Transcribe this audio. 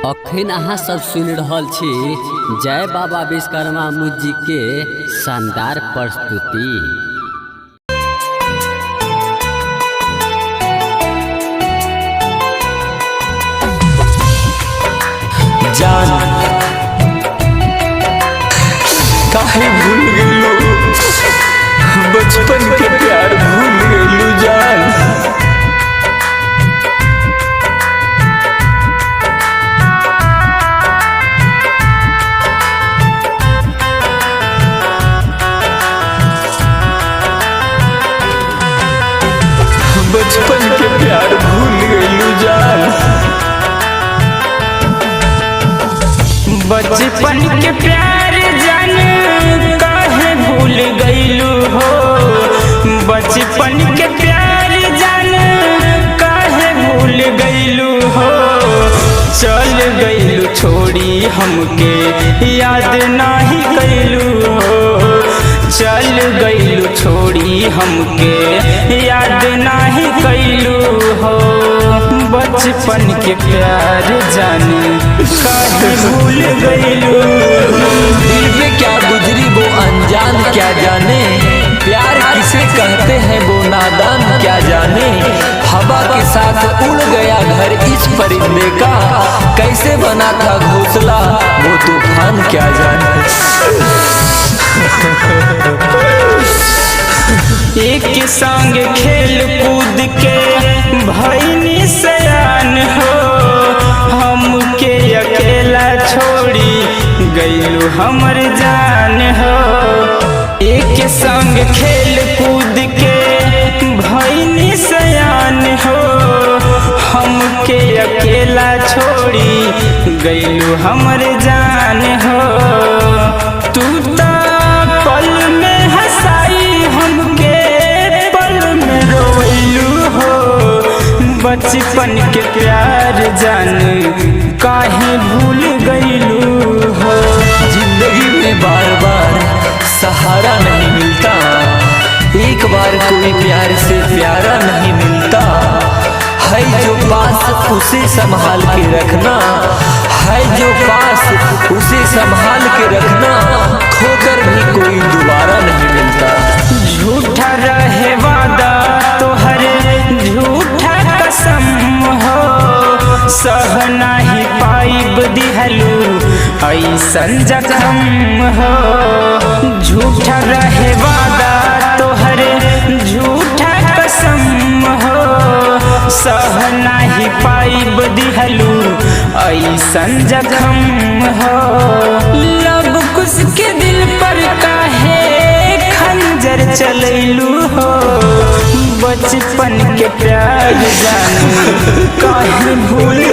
अखन अहाँ सब सुन रहल छी जय बाबा विश्वकर्मा मुझी के शानदार प्रस्तुति। जान काहे भूल गइलो, बचपन के प्यार भूल गइलो जान। बचपन के प्यार भूल गइलो जान। बचपन के प्यार जान काहे भूल गइलू हो। बचपन के प्यार जान काहे भूल गइलू हो। चल गइलू छोड़ी हमके याद नाही कइलू हो। चल गइलू छोड़ी हमके याद नाही कइलू हो। बचपन के प्यार जाने काहे भूल गइलू। दिल पे क्या गुजरी वो अनजान क्या जाने, प्यार किसे कहते हैं वो नादान क्या जाने। हवा के साथ उड़ गया घर इस परिंदे का, कैसे बना था घोंसला वो तूफान क्या जाने। एक संग खेल कूद के भइनी सयान हो। हमके अकेला छोड़ी गइलू हमर जान हो। एक संग खेल कूद के भइनी सयान हो। हमके अकेला छोड़ी गइलू हमर जान हो। तू तो पल में हंसाई हमके पल में रोइलू हो। बचपन के प्यार जान काहे भूल गइलू हो। जिंदगी में बार बार सहारा नहीं मिलता, एक बार कोई प्यार से प्यारा नहीं मिलता। है जो पास उसे संभाल के रखना, है जो पास उसे संभाल के रखना। खोकर भी कोई दोबारा नहीं मिलता। झूठा रहे वादा तोहर झूठा कसम हो। सह नाही पाइब दिहलू ऐसन जखम हो। झूठा रहे वादा तोहर झूठा कसम हो। सह नाही पाइब दिहलू ऐसन जखम हो। लब कुछ के दिल पर काहे खंजर चलैलू हो। बचपन के प्यार जान काहे भूल